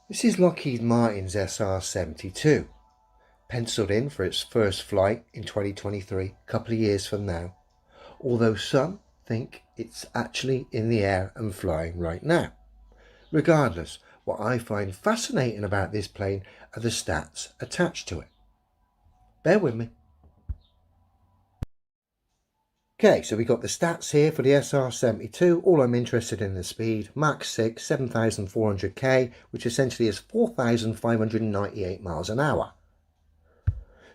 This is Lockheed Martin's SR-72, penciled in for its first flight in 2023, a couple of years from now, although some think it's actually in the air and flying right now. Regardless, what I find fascinating about this plane are the stats attached to it. Bear with me. Okay, so we got the stats here for the SR-72. All I'm interested in is speed. Mach 6, 7,400 k, which essentially is 4,598 miles an hour.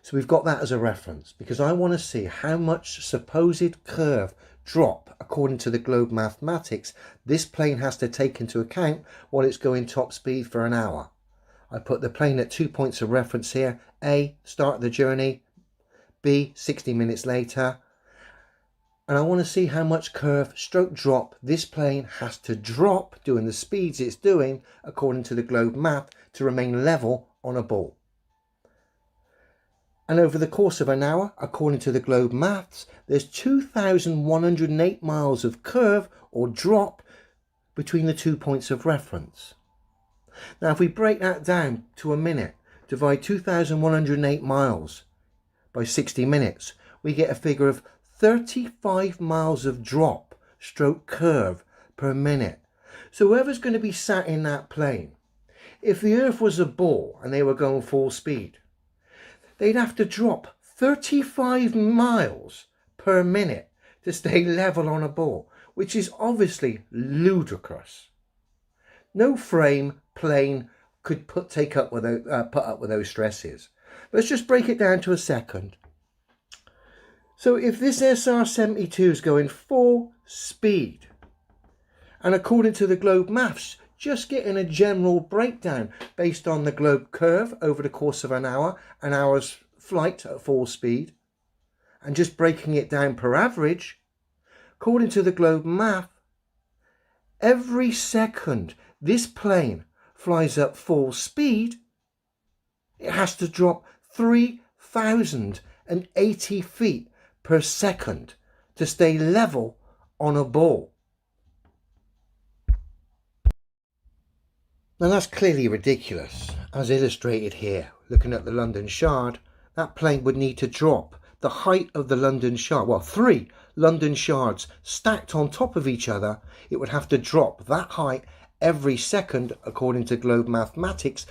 So we've got that as a reference because I want to see how much supposed curve drop, according to the globe mathematics, this plane has to take into account while it's going top speed for an hour. I put the plane at 2 points of reference here. A, start of the journey. B, 60 minutes later. And I want to see how much curve stroke drop this plane has to drop doing the speeds it's doing according to the globe math to remain level on a ball. And over the course of an hour, according to the globe maths, there's 2,108 miles of curve or drop between the 2 points of reference. Now if we break that down to a minute, divide 2,108 miles by 60 minutes, we get a figure of 35 miles of drop stroke curve per minute. So whoever's going to be sat in that plane, if the earth was a ball and they were going full speed, they'd have to drop 35 miles per minute to stay level on a ball, which is obviously ludicrous. No plane could put up with those stresses. Let's just break it down to a second. So if this SR-72 is going full speed, and according to the globe maths, just getting a general breakdown based on the globe curve over the course of an hour's flight at full speed, and just breaking it down per average, according to the globe math, every second this plane flies up full speed, it has to drop 3,080 feet per second to stay level on a ball. Now that's clearly ridiculous. As illustrated here, looking at the London Shard, that plane would need to drop the height of the London Shard, well, 3 London Shards stacked on top of each other. It would have to drop that height every second according to globe mathematics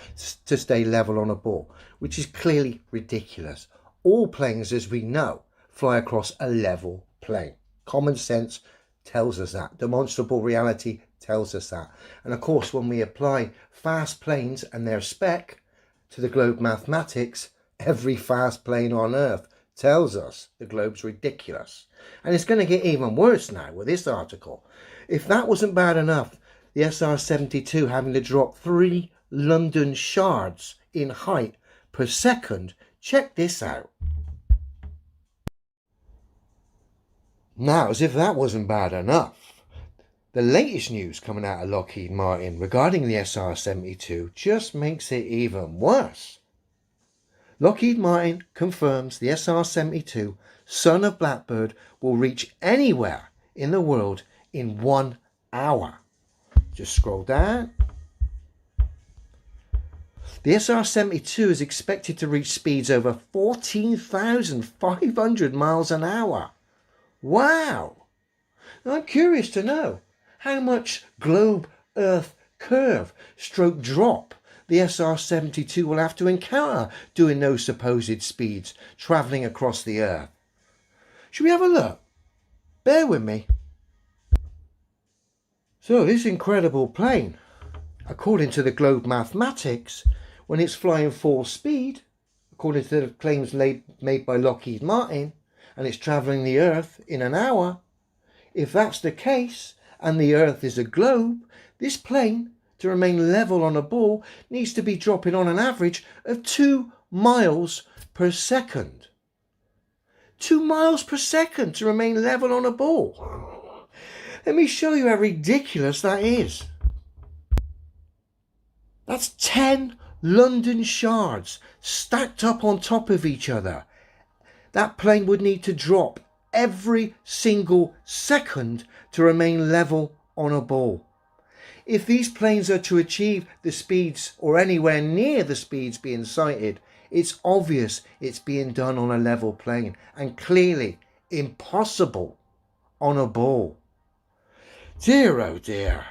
to stay level on a ball, which is clearly ridiculous. All planes, as we know, fly across a level plane. Common sense tells us that. Demonstrable reality tells us that. And of course, when we apply fast planes and their spec to the globe mathematics, every fast plane on Earth tells us the globe's ridiculous. And it's going to get even worse now with this article. If that wasn't bad enough, the SR-72 having to drop 3 London Shards in height per second, check this out. Now, as if that wasn't bad enough, the latest news coming out of Lockheed Martin regarding the SR-72 just makes it even worse. Lockheed Martin confirms the SR-72, son of Blackbird, will reach anywhere in the world in 1 hour. Just scroll down. The SR-72 is expected to reach speeds over 14,500 miles an hour. Wow! I'm curious to know how much globe Earth curve stroke drop the SR-72 will have to encounter doing those supposed speeds travelling across the Earth. Should we have a look? Bear with me. So this incredible plane, according to the globe mathematics, when it's flying full speed, according to the claims made by Lockheed Martin, and it's travelling the Earth in an hour, if that's the case, and the Earth is a globe, this plane, to remain level on a ball, needs to be dropping on an average of 2 miles per second. 2 miles per second to remain level on a ball. Let me show you how ridiculous that is. That's 10 London Shards stacked up on top of each other. That plane would need to drop every single second to remain level on a ball. If these planes are to achieve the speeds or anywhere near the speeds being cited, it's obvious it's being done on a level plane and clearly impossible on a ball. Dear oh dear.